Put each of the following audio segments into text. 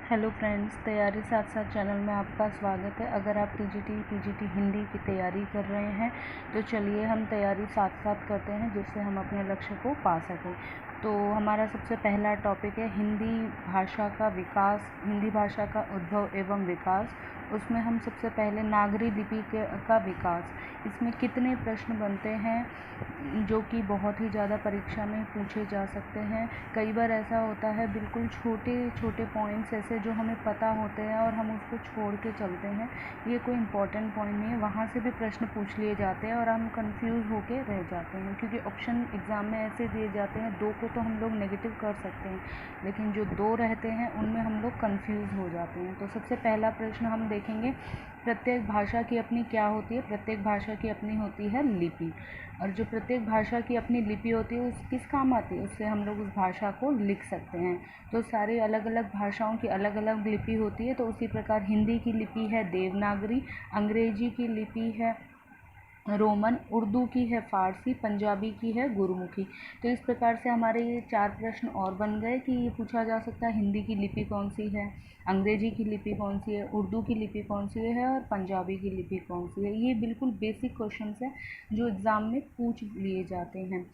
Hello friends, तैयारी साथ साथ चैनल में आपका स्वागत है। अगर आप टीजीटी पीजीटी हिंदी की तैयारी कर रहे हैं तो चलिए हम तैयारी साथ साथ करते हैं जिससे हम अपने लक्ष्य को पा सकें। तो हमारा सबसे पहला टॉपिक है हिंदी भाषा का विकास, हिंदी भाषा का उद्भव एवं विकास। उसमें हम सबसे पहले नागरी लिपि का विकास, इसमें कितने प्रश्न बनते हैं जो कि बहुत ही ज़्यादा परीक्षा में पूछे जा सकते हैं। कई बार ऐसा होता है बिल्कुल छोटे छोटे पॉइंट्स ऐसे जो हमें पता होते हैं और हम उसको छोड़ के चलते हैं, ये कोई इम्पोर्टेंट पॉइंट नहीं है, वहाँ से भी प्रश्न पूछ लिए जाते हैं और हम कंफ्यूज होके रह जाते हैं क्योंकि ऑप्शन एग्ज़ाम में ऐसे दिए जाते हैं। 2 को तो हम लोग नेगेटिव कर सकते हैं लेकिन जो 2 रहते हैं उनमें हम लोग कंफ्यूज हो जाते हैं। तो सबसे पहला प्रश्न हम देखेंगे, प्रत्येक भाषा की अपनी क्या होती है? प्रत्येक भाषा की अपनी होती है लिपि, और जो प्रत्येक भाषा की अपनी लिपि होती है उस किस काम आती है? उससे हम लोग उस भाषा को लिख सकते हैं। तो सारे अलग अलग भाषाओं की अलग अलग लिपि होती है। तो उसी प्रकार हिंदी की लिपि है देवनागरी, अंग्रेजी की लिपि है रोमन, उर्दू की है फारसी, पंजाबी की है गुरुमुखी। तो इस प्रकार से हमारे ये 4 प्रश्न और बन गए कि ये पूछा जा सकता है हिंदी की लिपि कौन सी है, अंग्रेजी की लिपि कौन सी है, उर्दू की लिपि कौन सी है और पंजाबी की लिपि कौन सी है। ये बिल्कुल बेसिक क्वेश्चंस हैं जो एग्ज़ाम में पूछ लिए जाते हैं।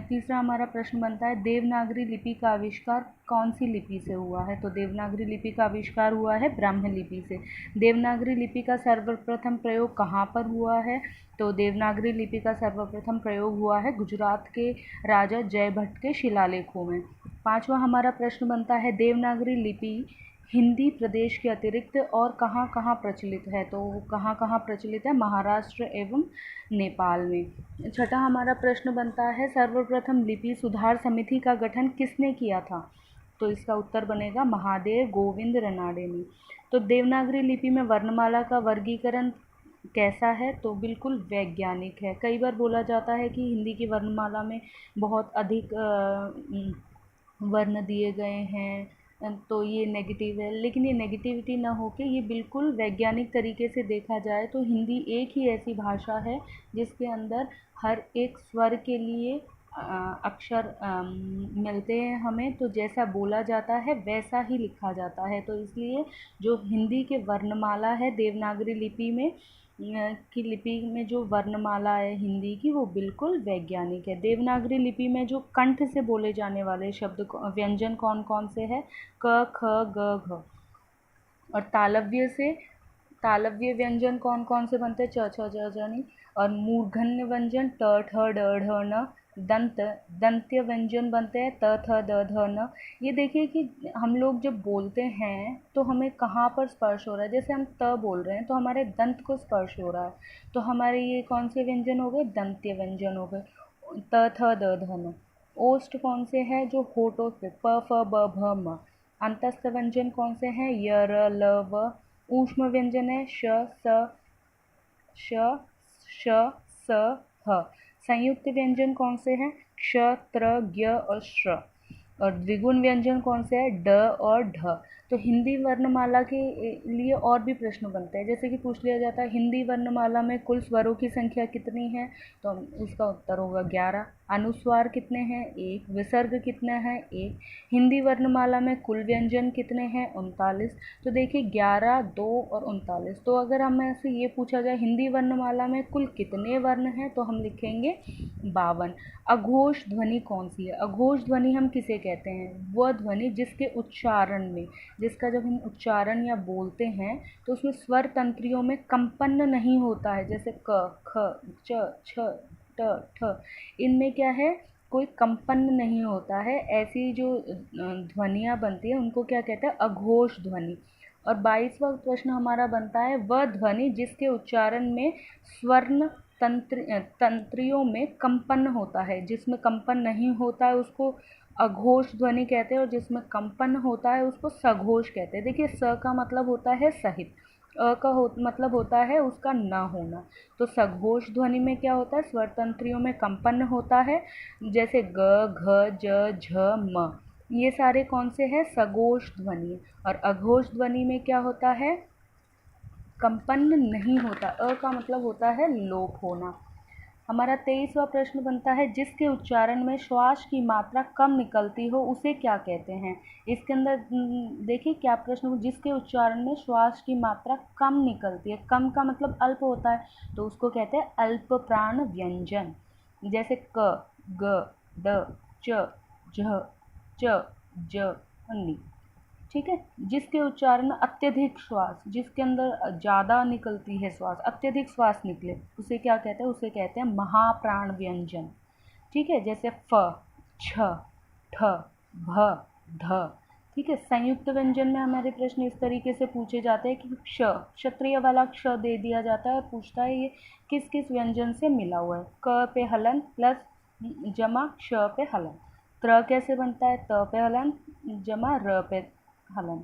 तीसरा हमारा प्रश्न बनता है देवनागरी लिपि का आविष्कार कौन सी लिपि से हुआ है? तो देवनागरी लिपि का आविष्कार हुआ है ब्राह्मी लिपि से। देवनागरी लिपि का सर्वप्रथम प्रयोग कहाँ पर हुआ है? तो देवनागरी लिपि का सर्वप्रथम प्रयोग हुआ है गुजरात के राजा जयभट्ट के शिलालेखों में। पांचवा हमारा प्रश्न बनता है देवनागरी लिपि हिंदी प्रदेश के अतिरिक्त और कहाँ कहाँ प्रचलित है? तो कहाँ कहाँ प्रचलित है? महाराष्ट्र एवं नेपाल में। छठा हमारा प्रश्न बनता है सर्वप्रथम लिपि सुधार समिति का गठन किसने किया था? तो इसका उत्तर बनेगा महादेव गोविंद रनाडे ने। तो देवनागरी लिपि में वर्णमाला का वर्गीकरण कैसा है? तो बिल्कुल वैज्ञानिक है। कई बार बोला जाता है कि हिंदी की वर्णमाला में बहुत अधिक वर्ण दिए गए हैं, तो ये नेगेटिव है, लेकिन ये नेगेटिविटी ना होके ये बिल्कुल वैज्ञानिक तरीके से देखा जाए तो हिंदी एक ही ऐसी भाषा है जिसके अंदर हर एक स्वर के लिए अक्षर मिलते हैं हमें, तो जैसा बोला जाता है वैसा ही लिखा जाता है। तो इसलिए जो हिंदी के वर्णमाला है देवनागरी लिपि में की लिपि में जो वर्णमाला है हिंदी की वो बिल्कुल वैज्ञानिक है। देवनागरी लिपि में जो कंठ से बोले जाने वाले शब्द व्यंजन कौन कौन से हैं? क ख ग घ। और तालव्य व्यंजन कौन कौन से बनते हैं? च छ ज झ नी। और मूर्धन्य व्यंजन ट ठ ड ढ न। दंत्य व्यंजन बनते हैं त थ द ध न। ये देखिए कि हम लोग जब बोलते हैं तो हमें कहाँ पर स्पर्श हो रहा है। जैसे हम त बोल रहे हैं तो हमारे दंत को स्पर्श हो रहा है, तो हमारे ये कौन से व्यंजन हो गए? दंत्य व्यंजन हो गए। त थ द ध न। ओष्ठ कौन से हैं? जो होठों से प फ ब भ म। अंतस्थ व्यंजन कौन से हैं? य र ल व। ऊष्म व्यंजन है श स श श स ह। संयुक्त व्यंजन कौन से हैं? क्ष त्र ज्ञ और श्र। और द्विगुण व्यंजन कौन से हैं? ड और ढ। तो हिंदी वर्णमाला के लिए और भी प्रश्न बनते हैं, जैसे कि पूछ लिया जाता है हिंदी वर्णमाला में कुल स्वरों की संख्या कितनी है? तो उसका उत्तर होगा 11। अनुस्वार कितने हैं? 1। विसर्ग कितने हैं? 1। हिंदी वर्णमाला में कुल व्यंजन कितने हैं? 39। तो देखिए 11, 2 और 39। तो अगर हमें से ये पूछा जाए हिंदी वर्णमाला में कुल कितने वर्ण हैं तो हम लिखेंगे 52। अघोष ध्वनि कौन सी है? अघोष ध्वनि हम किसे कहते हैं? वह ध्वनि जिसके उच्चारण में, जिसका जब हम उच्चारण या बोलते हैं तो उसमें स्वर तंत्रियों में कंपन नहीं होता है, जैसे क ख च छ ट ठ, इनमें क्या है? कोई कंपन नहीं होता है। ऐसी जो ध्वनियाँ बनती है उनको क्या कहते हैं? अघोष ध्वनि। और 22वां प्रश्न हमारा बनता है वह ध्वनि जिसके उच्चारण में स्वर्ण तंत्रियों में कंपन होता है। जिसमें कंपन नहीं होता है उसको अघोष ध्वनि कहते हैं और जिसमें कंपन होता है उसको सघोष कहते हैं। देखिए स का मतलब होता है सहित, अ का मतलब होता है उसका न होना। तो सघोष ध्वनि में क्या होता है? स्वर तंत्रियों में कंपन होता है, जैसे ग घ ज झ म, ये सारे कौन से हैं? सघोष ध्वनि। और अघोष ध्वनि में क्या होता है? कंपन नहीं होता। अ का मतलब होता है लोप होना। हमारा 23वां प्रश्न बनता है, जिसके उच्चारण में श्वास की मात्रा कम निकलती हो उसे क्या कहते हैं। इसके अंदर देखिए क्या प्रश्न, जिसके उच्चारण में श्वास की मात्रा कम निकलती है, कम का मतलब अल्प होता है, तो उसको कहते हैं अल्प प्राण व्यंजन। जैसे क, ग, ड, च, झ, च, ज, नी। ठीक है। जिसके उच्चारण में अत्यधिक श्वास, जिसके अंदर ज़्यादा निकलती है श्वास, अत्यधिक श्वास निकले, उसे क्या कहते हैं, उसे कहते हैं महाप्राण व्यंजन। ठीक है। जैसे फ, छ, ठ, भ, ध। ठीक है। संयुक्त व्यंजन में हमारे प्रश्न इस तरीके से पूछे जाते हैं कि क्ष, क्षत्रिय वाला क्ष दे दिया जाता है और पूछता है ये किस किस व्यंजन से मिला हुआ है। क पे हलन प्लस जमा क्ष पे हलन। त्र कैसे बनता है, त पे हलन जमा र पे हलन।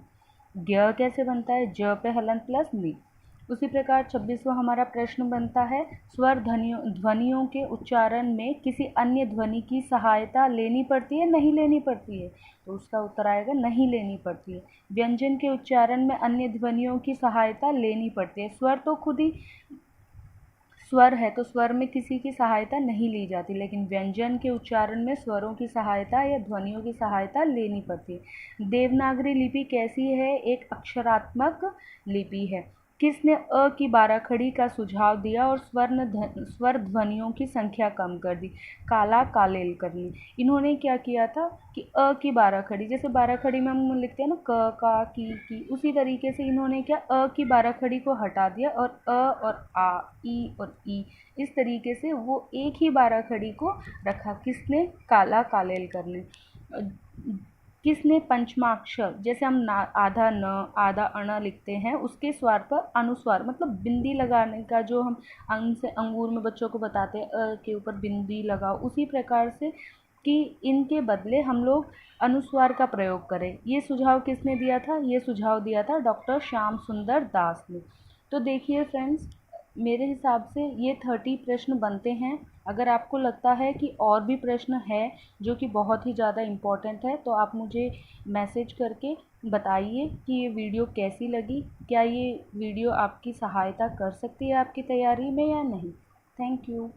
ज्ञ कैसे बनता है, ज पे हलन प्लस नी। उसी प्रकार 26वां हमारा प्रश्न बनता है, स्वर ध्वनियों के उच्चारण में किसी अन्य ध्वनि की सहायता लेनी पड़ती है नहीं लेनी पड़ती है, तो उसका उत्तर आएगा नहीं लेनी पड़ती है। व्यंजन के उच्चारण में अन्य ध्वनियों की सहायता लेनी पड़ती है। स्वर तो खुद ही स्वर है तो स्वर में किसी की सहायता नहीं ली जाती, लेकिन व्यंजन के उच्चारण में स्वरों की सहायता या ध्वनियों की सहायता लेनी पड़ती है। देवनागरी लिपि कैसी है, एक अक्षरात्मक लिपि है। किसने अ की बाराखड़ी का सुझाव दिया और स्वर ध्वनियों की संख्या कम कर दी, काला कालेलकर ने। इन्होंने क्या किया था कि अ की बाराखड़ी, जैसे बाराखड़ी में हम लिखते हैं ना क, का, की, उसी तरीके से इन्होंने क्या अ की बाराखड़ी को हटा दिया और अ और आ, ई और ई, इस तरीके से वो एक ही बाराखड़ी को रखा। किसने, काला कालेलकर ने। किसने पंचमाक्षर, जैसे हम आधा न आधा अण लिखते हैं, उसके स्वर पर अनुस्वार मतलब बिंदी लगाने का, जो हम अंग से अंगूर में बच्चों को बताते हैं अ के ऊपर बिंदी लगाओ, उसी प्रकार से कि इनके बदले हम लोग अनुस्वार का प्रयोग करें। ये सुझाव किसने दिया था, ये सुझाव दिया था डॉक्टर श्याम सुंदर दास ने। तो देखिए फ्रेंड्स, मेरे हिसाब से ये 30 प्रश्न बनते हैं। अगर आपको लगता है कि और भी प्रश्न है जो कि बहुत ही ज़्यादा इम्पोर्टेंट है, तो आप मुझे मैसेज करके बताइए कि ये वीडियो कैसी लगी, क्या ये वीडियो आपकी सहायता कर सकती है आपकी तैयारी में या नहीं। Thank you.